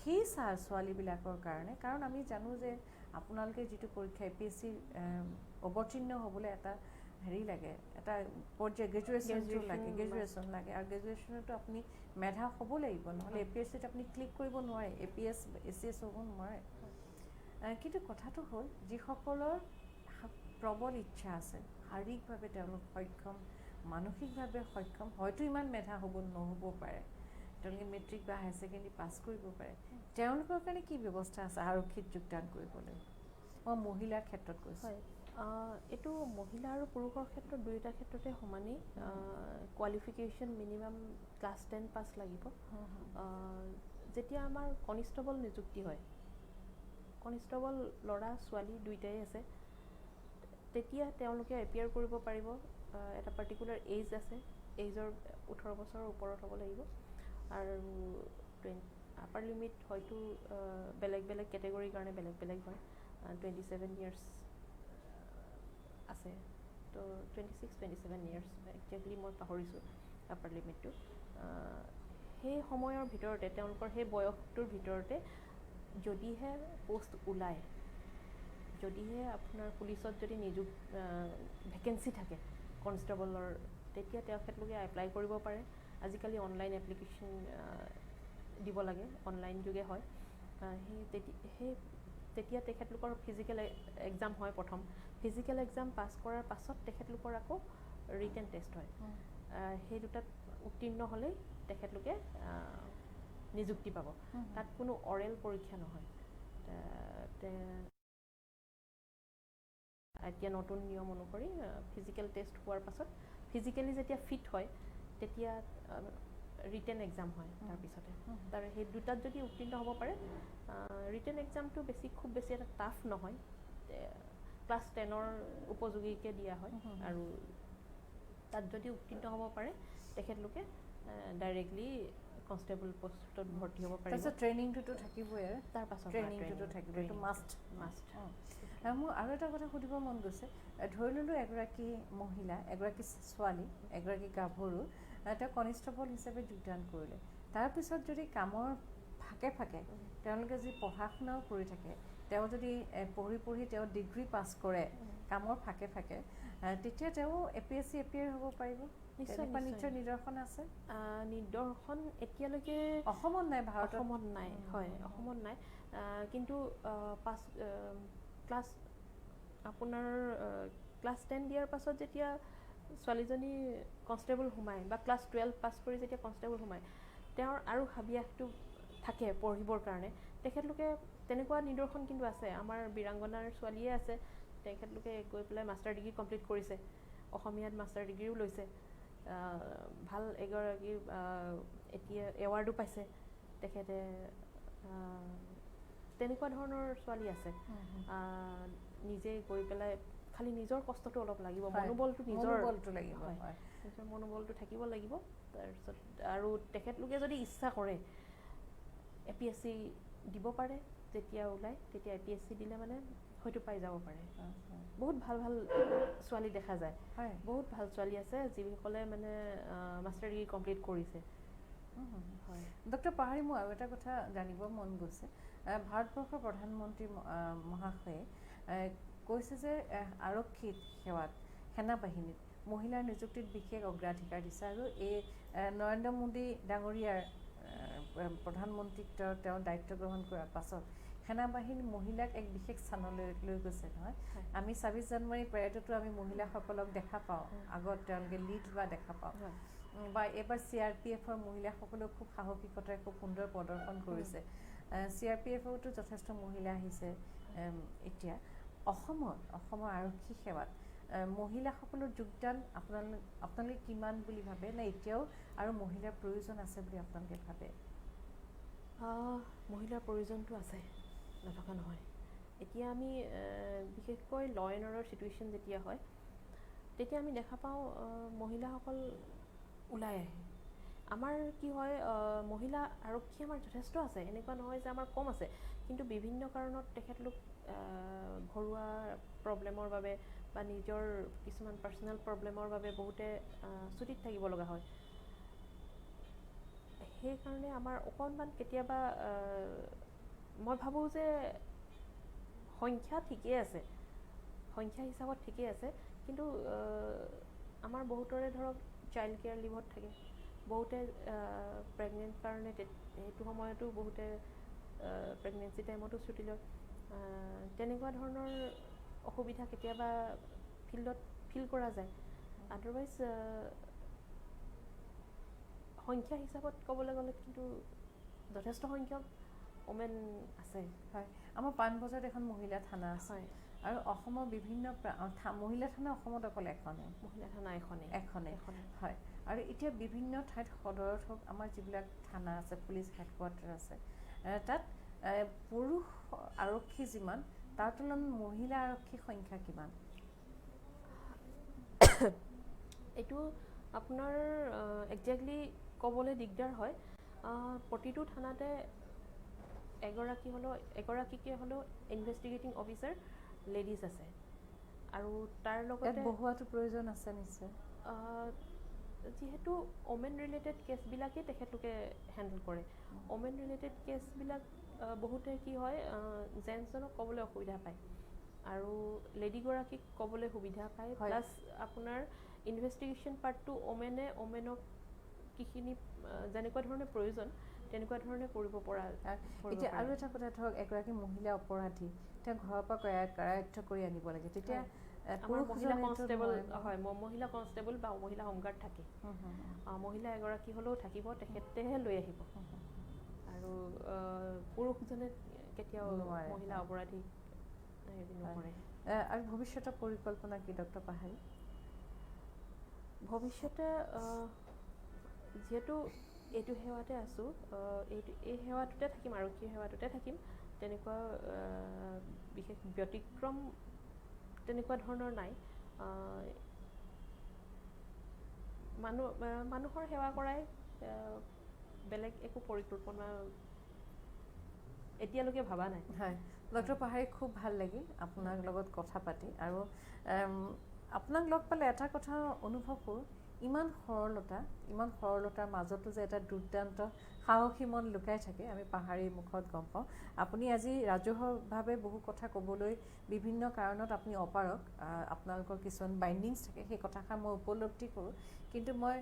সেই ছোৱালীবিলাকৰ কাৰণে কাৰণ আমি জানো যে আপোনালোকে যিটো পৰীক্ষা APSC অৱতীৰ্ণ হ'বলৈ এটা হেৰি লাগে এটা পৰ্যায় গ্ৰেজুৱেশ্যন লাগে আৰু গ্ৰেজুৱেশ্যনতো আপুনি মেধা হ'ব লাগিব নহ'লে APSCত আপুনি ক্লিক কৰিব নোৱাৰে APS ACS হ'ব নোৱাৰে কিন্তু কথাটো হ'ল যিসকলৰ প্ৰবল ইচ্ছা আছে, শাৰীৰিকভাৱে তেওঁলোক সক্ষম, মানসিকভাৱে সক্ষম, হয়তো ইমান মেধা নহ'ব পাৰে, তেওঁলোকে মেট্ৰিক বা হায়াৰ ছেকেণ্ডেৰী পাছ কৰিব পাৰে, তেওঁলোকৰ কাৰণে কি ব্যৱস্থা আছে আৰক্ষীত যোগদান কৰিবলৈ? মই মহিলাৰ ক্ষেত্ৰত কৈছোঁ। হয়, এইটো মহিলা আৰু পুৰুষৰ ক্ষেত্ৰত দুয়োটা ক্ষেত্ৰতে সমানেই কোৱালিফিকেশ্যন মিনিমাম ক্লাছ 10 পাছ লাগিব। যেতিয়া আমাৰ কনিষ্টেবল নিযুক্তি হয়, কনিষ্টেবল ল'ৰা ছোৱালী দুয়োটাই আছে, তেতিয়া তেওঁলোকে এপিয়াৰ কৰিব পাৰিব। এটা পাৰ্টিকুলাৰ এজ আছে, এজৰ 18 বছৰৰ ওপৰত হ'ব লাগিব, আৰু আপাৰ লিমিট হয়তো বেলেগ বেলেগ কেটেগৰীৰ কাৰণে বেলেগ বেলেগ হয়। 27 ইয়াৰ্ছ আছে, তো 26-27 ইয়াৰ্ছ একজেক্টলি মই পাহৰিছোঁ আপাৰ লিমিটটো। সেই সময়ৰ ভিতৰতে, তেওঁলোকৰ সেই বয়সটোৰ ভিতৰতে যদিহে পোষ্ট ওলায়, যদিহে আপোনাৰ পুলিচত যদি ভেকেঞ্চি থাকে কনষ্টেবলৰ, তেতিয়া তেখেতলোকে এপ্লাই কৰিব পাৰে। আজিকালি অনলাইন এপ্লিকেশ্যন দিব লাগে, অনলাইন যোগে হয়। তেতিয়া তেখেতলোকৰ ফিজিকেল এক্সাম হয় প্ৰথম। ফিজিকেল এক্সাম পাছ কৰাৰ পাছত তেখেতলোকৰ আকৌ ৰিটেন টেষ্ট হয়। সেই দুটাত উত্তীৰ্ণ হ'লেই তেখেতলোকে নিযুক্তি পাব। তাত কোনো অৰেল পৰীক্ষা নহয়। এতিয়া নতুন নিয়ম অনুসৰি ফিজিকেল টেষ্ট হোৱাৰ পাছত, ফিজিকেলি যেতিয়া ফিট হয়, তেতিয়া ৰিটেন এক্সাম হয় তাৰপিছতে। তাৰ সেই দুটাত যদি উত্তীৰ্ণ হ'ব পাৰে, ৰিটেন এক্সামটো খুব বেছি এটা টাফ নহয়, ক্লাছ 10ৰ উপযোগীকৈ দিয়া হয়। আৰু তাত যদি উত্তীৰ্ণ হ'ব পাৰে, তেখেতলোকে ডাইৰেক্টলি কনষ্টেবল পোষ্টত ভৰ্তি হ'ব পাৰিব। তাৰপিছত ট্ৰেইনিংটোতো থাকিবই, তাৰ পাছত ট্ৰেইনিংটোতো থাকিব, এইটো মাষ্ট। মোৰ আৰু এটা কথা সুধিব মন গৈছে, ধৰি ল'লোঁ এগৰাকী মহিলা, এগৰাকী ছোৱালী, এগৰাকী গাভৰু তেওঁ কনিষ্টেবল হিচাপে যোগদান কৰিলে, তাৰপিছত যদি কামৰ ফাকে ফাকে তেওঁলোকে যদি পঢ়া শুনাও কৰি থাকে, তেওঁ যদি পঢ়ি তেওঁ ডিগ্ৰী পাছ কৰে কামৰ ফাকে ফাকে, তেতিয়া তেওঁ APSC এপিয়াৰ হ'ব পাৰিব? নিশ্চয় নিদৰ্শন আছে? নিদৰ্শন এতিয়ালৈকে অসমত নাই, ভাৰতত অসমত নাই। হয়, অসমত নাই। কিন্তু আপোনাৰ ক্লাছ 10 দিয়াৰ পাছত যেতিয়া ছোৱালীজনী কনষ্টেবল সোমায়, বা ক্লাছ 12 পাছ কৰি যেতিয়া কনষ্টেবল সোমায়, তেওঁৰ আৰু হাবিয়াসটো থাকে পঢ়িবৰ কাৰণে, তেখেতলোকে তেনেকুৱা নিদৰ্শন কিন্তু আছে। আমাৰ বীৰাংগনাৰ ছোৱালীয়ে আছে, তেখেতলোকে গৈ পেলাই মাষ্টাৰ ডিগ্ৰী কমপ্লিট কৰিছে, অসমীয়াত মাষ্টাৰ ডিগ্ৰীও লৈছে, ভাল এগৰাকী এতিয়া এৱাৰ্ডো পাইছে তেখেতে। তেনেকুৱা ধৰণৰ ছোৱালী আছে। নিজে গৈ পেলাই, খালি নিজৰ কষ্টটো অলপ লাগিব, মনোবলটো লাগিব, নিজৰ মনোবলটো থাকিব লাগিব। তাৰপিছত আৰু তেখেতলোকে যদি ইচ্ছা কৰে APSC দিব পাৰে, যেতিয়া ওলায় তেতিয়া APSC দিলে মানে হয়তো পাই যাব পাৰে। বহুত ভাল ভাল ছোৱালী দেখা যায়, বহুত ভাল ছোৱালী আছে যিসকলে মানে মাষ্টাৰ ডিগ্ৰী কমপ্লিট কৰিছে। হয়, ডক্টৰ পাহাৰী, মোৰ আৰু এটা কথা জানিব মন গৈছে। ভাৰতবৰ্ষৰ প্ৰধানমন্ত্ৰী মহাশয়ে কৈছে যে আৰক্ষী সেৱাত, সেনাবাহিনীত মহিলাৰ নিযুক্তিত বিশেষ অগ্ৰাধিকাৰ দিছে, আৰু এই নৰেন্দ্ৰ মোদী ডাঙৰীয়াৰ প্ৰধানমন্ত্ৰীত্ব তেওঁ দায়িত্ব গ্ৰহণ কৰাৰ পাছত সেনাবাহিনী মহিলাক এক বিশেষ স্থানলৈ লৈ গৈছে নহয়। আমি 26 জানুৱাৰী পেৰেডতো আমি মহিলাসকলক দেখা পাওঁ, আগত তেওঁলোকে লিড বা দেখা পাওঁ, বা এইবাৰ CRPFৰ মহিলাসকলেও খুব সাহসিকতাৰে খুব সুন্দৰ প্ৰদৰ্শন কৰিছে। CRPFতো যথেষ্ট মহিলা আহিছে। এতিয়া অসমৰ আৰক্ষী সেৱাত মহিলাসকলৰ যোগদান আপোনালোকে কিমান বুলি ভাবে, নে এতিয়াও আৰু মহিলাৰ প্ৰয়োজন আছে বুলি আপোনালোকে ভাবে? মহিলাৰ প্ৰয়োজনটো আছে, নথকা নহয়। এতিয়া আমি বিশেষকৈ ল এণ্ড অৰ্ডাৰ চিটুৱেশ্যন যেতিয়া হয়, তেতিয়া আমি দেখা পাওঁ মহিলাসকল ওলাই আহে। আমাৰ কি হয়, মহিলা আৰক্ষী আমাৰ যথেষ্ট আছে, এনেকুৱা নহয় যে আমাৰ কম আছে, কিন্তু বিভিন্ন কাৰণত তেখেতলোক ঘৰুৱা প্ৰব্লেমৰ বাবে বা নিজৰ কিছুমান পাৰ্চনেল প্ৰব্লেমৰ বাবে বহুতে ছুটিত থাকিব লগা হয়। সেইকাৰণে আমাৰ অকণমান কেতিয়াবা মই ভাবোঁ যে সংখ্যা ঠিকেই আছে, সংখ্যা হিচাপত ঠিকেই আছে, কিন্তু আমাৰ বহুতৰে ধৰক চাইল্ড কেয়াৰ লিভত থাকে, বহুতে প্ৰেগনেণ্ট কাৰণে সেইটো সময়তো বহুতে প্ৰেগনেঞ্চি টাইমতো ছুটি লয়। তেনেকুৱা ধৰণৰ অসুবিধা কেতিয়াবা ফিল্ডত ফিল কৰা যায় আদাৰৱাইজ সংখ্যা হিচাপত ক'বলৈ গ'লে কিন্তু যথেষ্ট সংখ্যক ওমেন আছে হয় আমাৰ পাণবজাৰত এখন মহিলা থানা আছে হয় আৰু অসমৰ বিভিন্ন মহিলা থানা অসমত অকল এখনেই মহিলা থানা এখনেই হয় আৰু এতিয়া বিভিন্ন ঠাইত সদৰত হওক আমাৰ যিবিলাক থানা আছে পুলিচ হেডকোৱাৰ্টাৰ আছে তাত পুৰুষ আৰক্ষী যিমান তাৰ তুলনাত মহিলা আৰক্ষীৰ সংখ্যা কিমান এইটো আপোনাৰ একজেক্টলি ক'বলৈ দিগদাৰ হয় প্ৰতিটো থানাতে এগৰাকীকে হ'লেও ইনভেষ্টিগেটিং অফিচাৰ লেডিজ আছে আৰু তাৰ লগতে বহুৱাটো প্ৰয়োজন আছে নিশ্চয় যিহেতু ওমেন ৰিলেটেড কেছবিলাকেই তেখেতলোকে হেণ্ডেল কৰে ওমেন ৰিলেটেড কেছবিলাক বহুতে কি হয় জেণ্টছজনক ক'বলৈ অসুবিধা পায় আৰু লেডিগৰাকীক ক'বলৈ সুবিধা পায় প্লাছ আপোনাৰ ইনভেষ্টিগেশ্যন পাৰ্টটো ওমেনক কিখিনি যেনেকুৱা ধৰণে প্ৰয়োজন তেনেকুৱা ধৰণে কৰিব পৰা এতিয়া আৰু এটা কথা ধৰক এগৰাকী মহিলা অপৰাধী তেওঁ ঘৰৰ পৰা কাৰায়ত্ব কৰি আনিব লাগে তেতিয়া আমাৰ মহিলা কনষ্টেবল বা মহিলা হোমগাৰ্ড থাকে মহিলা এগৰাকী হ'লেও থাকিব তেখেতেহে লৈ আহিব আৰু পুৰুষজনে কেতিয়াও মহিলা অপৰাধী নকৰে আৰু ভৱিষ্যতৰ পৰিকল্পনা কি ডক্টৰ পাহাৰী ভৱিষ্যতে যিহেতু এইটো সেৱাতে আছোঁ এই সেৱাটোতে থাকিম আৰক্ষী সেৱাটোতে থাকিম তেনেকুৱা বিশেষ ব্যতিক্ৰম তেনেকুৱা ধৰণৰ নাই মানুহৰ সেৱা কৰাই বেলেগ একো পৰিকল্পনা এতিয়ালৈকে ভবা নাই হয় ডক্টৰ পাহাৰী খুব ভাল লাগিল আপোনাৰ লগত কথা পাতি আৰু আপোনাক লগ পালে এটা কথা অনুভৱ কৰোঁ ইমান সৰলতাৰ মাজতো যে এটা দুৰ্দান্ত সাহসী মন লুকাই থাকে আমি পাহাৰীৰ মুখত গম পাওঁ আপুনি আজি ৰাজহুৱাভাৱে বহু কথা ক'বলৈ বিভিন্ন কাৰণত আপুনি অপাৰক আপোনালোকৰ কিছুমান বাইণ্ডিংছ থাকে সেই কথাষাৰ মই উপলব্ধি কৰোঁ কিন্তু মই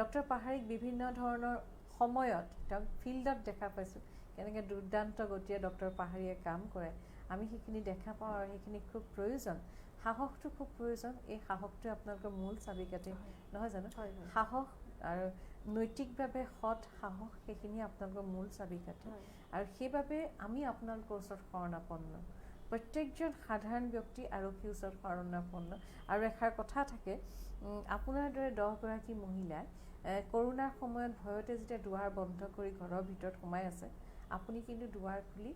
ডক্টৰ পাহাৰীক বিভিন্ন ধৰণৰ সময়ত তেওঁক ফিল্ডত দেখা পাইছোঁ কেনেকৈ দুৰ্দান্ত গতিয়ে ডক্টৰ পাহাৰীয়ে কাম কৰে আমি সেইখিনি দেখা পাওঁ আৰু সেইখিনি খুব প্ৰয়োজন সাহসটো খুব প্ৰয়োজন এই সাহসটোৱে আপোনালোকৰ মূল চাবিকাঠি নহয় জানো সাহস আৰু নৈতিকভাৱে সৎ সাহস সেইখিনি আপোনালোকৰ মূল চাবিকাঠি আৰু সেইবাবে আমি আপোনালোকৰ ওচৰত শৰণাপন্ন প্ৰত্যেকজন সাধাৰণ ব্যক্তি আৰক্ষীৰ ওচৰত শৰণাপন্ন আৰু এষাৰ কথা থাকে আপোনাৰ দৰে 10গৰাকী মহিলাই কৰোণাৰ সময়ত ভয়তে যেতিয়া দুৱাৰ বন্ধ কৰি ঘৰৰ ভিতৰত সোমাই আছে আপুনি কিন্তু দুৱাৰ খুলি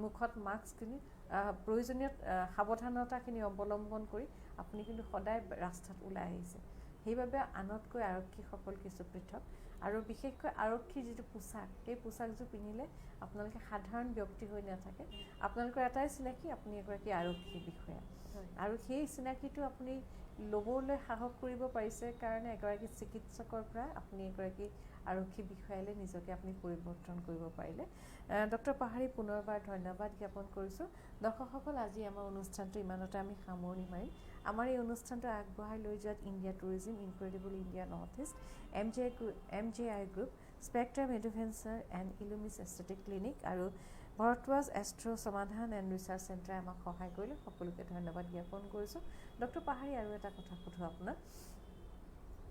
মুখত মাস্ক কিনি প্ৰয়োজনীয় সাৱধানতাখিনি অৱলম্বন কৰি আপুনি কিন্তু সদায় ৰাস্তাত ওলাই আহিছে সেইবাবে আনতকৈ আৰক্ষীসকল কিছু পৃথক আৰু বিশেষকৈ আৰক্ষীৰ যিটো পোছাক সেই পোছাকযোৰ পিন্ধিলে আপোনালোকে সাধাৰণ ব্যক্তি হৈ নাথাকে আপোনালোকৰ এটাই চিনাকি আপুনি এগৰাকী আৰক্ষী বিষয়া আৰু সেই চিনাকিটো আপুনি ল'বলৈ সাহস কৰিব পাৰিছে কাৰণে এগৰাকী চিকিৎসকৰ পৰা আপুনি এগৰাকী আৰক্ষী বিষয়ালৈ নিজকে আপুনি পৰিৱৰ্তন কৰিব পাৰিলে ডক্টৰ পাহাৰী পুনৰবাৰ ধন্যবাদ জ্ঞাপন কৰিছোঁ দৰ্শকসকল আজি আমাৰ অনুষ্ঠানটো ইমানতে আমি সামৰণি মাৰিম আমাৰ এই অনুষ্ঠানটো আগবঢ়াই লৈ যোৱাত India tourism incredible India north east MJI group spectrum adventure and Illumis aesthetic clinic আৰু Bharadwaj astro' Samadhan and research চেণ্টাৰে আমাক সহায় কৰিলে সকলোকে ধন্যবাদ জ্ঞাপন কৰিছোঁ ডক্টৰ পাহাৰী আৰু এটা কথা সোধোঁ আপোনাক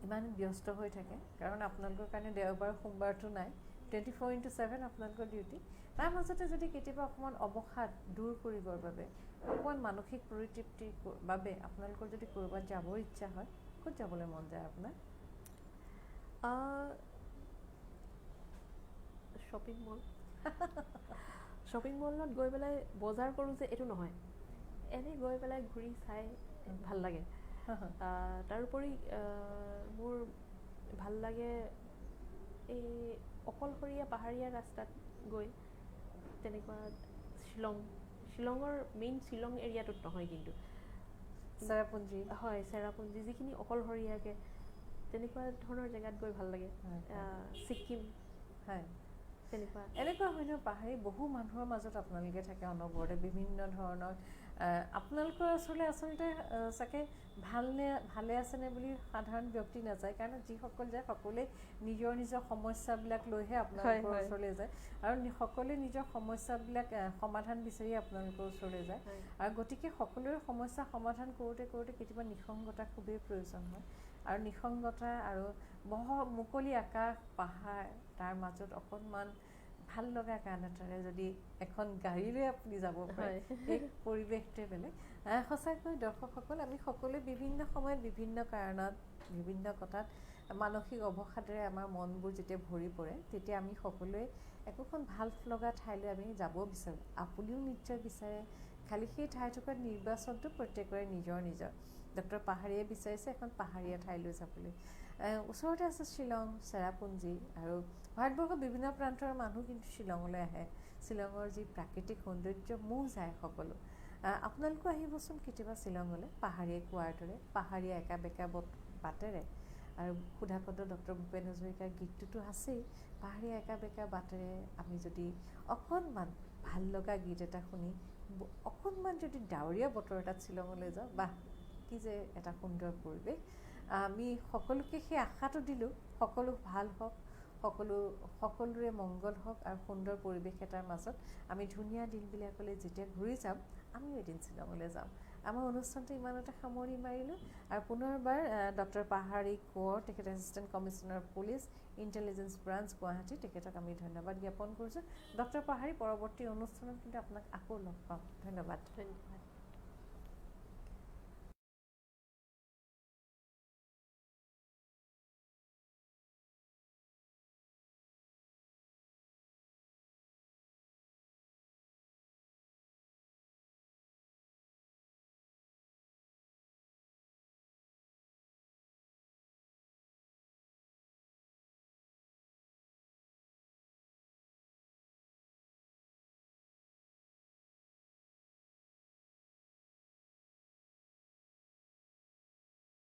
ইমান ব্যস্ত হৈ থাকে কাৰণ আপোনালোকৰ কাৰণে দেওবাৰ সোমবাৰটো নাই 24/7 আপোনালোকৰ ডিউটি তাৰ মাজতে যদি কেতিয়াবা অকণমান অৱসাদ দূৰ কৰিবৰ বাবে অকণমান মানসিক পৰিতৃপ্তিৰ বাবে আপোনালোকৰ যদি ক'ৰবাত যাবৰ ইচ্ছা হয় ক'ত যাবলৈ মন যায় আপোনাৰ শ্বপিং মলত গৈ পেলাই বজাৰ কৰোঁ যে এইটো নহয় এনেই গৈ পেলাই ঘূৰি চাই ভাল লাগে তাৰোপৰি মোৰ ভাল লাগে এই অকলশৰীয়া পাহাৰীয়া ৰাস্তাত গৈ তেনেকুৱা শ্বিলঙৰ মেইন শ্বিলং এৰিয়াটোত নহয় কিন্তু চেৰাপুঞ্জী যিখিনি অকলশৰীয়াকৈ তেনেকুৱা ধৰণৰ জেগাত গৈ ভাল লাগে ছিকিম এনেকুৱা হয় ন পাহাৰী বহু মানুহৰ মাজত আপোনালোকে থাকে অনবৰতে বিভিন্ন ধৰণৰ আপোনালোকৰ ওচৰলৈ আচলতে চাগে ভালে আছেনে বুলি সাধাৰণ ব্যক্তি নাযায়, কাৰণ যিসকল যায় সকলোৱে নিজৰ নিজৰ সমস্যাবিলাক লৈহে আপোনালোকৰ ওচৰলৈ যায়, আৰু সকলোৱে নিজৰ সমস্যাবিলাক সমাধান বিচাৰি আপোনালোকৰ ওচৰলৈ যায়, আৰু গতিকে সকলোৰে সমস্যা সমাধান কৰোঁতে কৰোঁতে কেতিয়াবা নিসংগতা খুবেই প্ৰয়োজন হয়, আৰু নিসংগতা আৰু মুকলি আকাশ পাহাৰ তাৰ মাজত অকণমান ভাল লগা গান এটাৰে যদি এখন গাড়ীৰে আপুনি যাব পাৰে, সেই পৰিৱেশটোৱে বেলেগ। সঁচাকৈ দৰ্শকসকল, আমি সকলোৱে বিভিন্ন সময়ত বিভিন্ন কাৰণত বিভিন্ন কথাত মানসিক অৱসাদেৰে আমাৰ মনবোৰ যেতিয়া ভৰি পৰে, তেতিয়া আমি সকলোৱে একোখন ভাল লগা ঠাইলৈ আমি যাব বিচাৰোঁ। আপুনিও নিশ্চয় বিচাৰে, খালি সেই ঠাই থকাৰ নিৰ্বাচনটো প্ৰত্যেকৰে নিজৰ নিজৰ। ডক্টৰ পাহাৰীয়ে বিচাৰিছে এখন পাহাৰীয়া ঠাইলৈ যাবলৈ। ওচৰতে আছে শ্বিলং, চেৰাপুঞ্জী, আৰু ভাৰতবৰ্ষৰ বিভিন্ন প্ৰান্তৰ মানুহ কিন্তু শ্বিলঙলৈ আহে। শ্বিলঙৰ যি প্ৰাকৃতিক সৌন্দৰ্য মোহ যায় সকলো। আপোনালোকো আহিবচোন কেতিয়াবা শ্বিলঙলৈ, পাহাৰীয়ে কোৱাৰ দৰে পাহাৰীয়া একা বেকা বাটেৰে, আৰু সুধাকণ্ঠ ডক্টৰ ভূপেন হাজৰিকাৰ গীতটোতো আছেই, পাহাৰীয়া একা বেকা বাটেৰে আমি যদি অকণমান ভাল লগা গীত এটা শুনি অকণমান যদি ডাৱৰীয়া বতৰ এটাত শ্বিলঙলৈ যাওঁ, বাহ কি যে এটা সুন্দৰ পৰিৱেশ। আমি সকলোকে সেই আশাটো দিলোঁ, সকলো ভাল হওক, সকলোৰে মংগল হওক, আৰু সুন্দৰ পৰিৱেশ এটাৰ মাজত আমি ধুনীয়া দিনবিলাকলৈ যেতিয়া ঘূৰি যাম, আমিও এদিন শ্বিলঙলৈ যাম। আমাৰ অনুষ্ঠানটো ইমানতে সামৰি মাৰিলোঁ, আৰু পুনৰবাৰ ডক্টৰ পাহাৰী কোঁৱৰ, তেখেত assistant commissioner police, intelligence branch Guwahati, তেখেতক আমি ধন্যবাদ জ্ঞাপন কৰিছোঁ। ডক্টৰ পাহাৰী, পৰৱৰ্তী অনুষ্ঠানত কিন্তু আপোনাক আকৌ লগ পাম। ধন্যবাদ।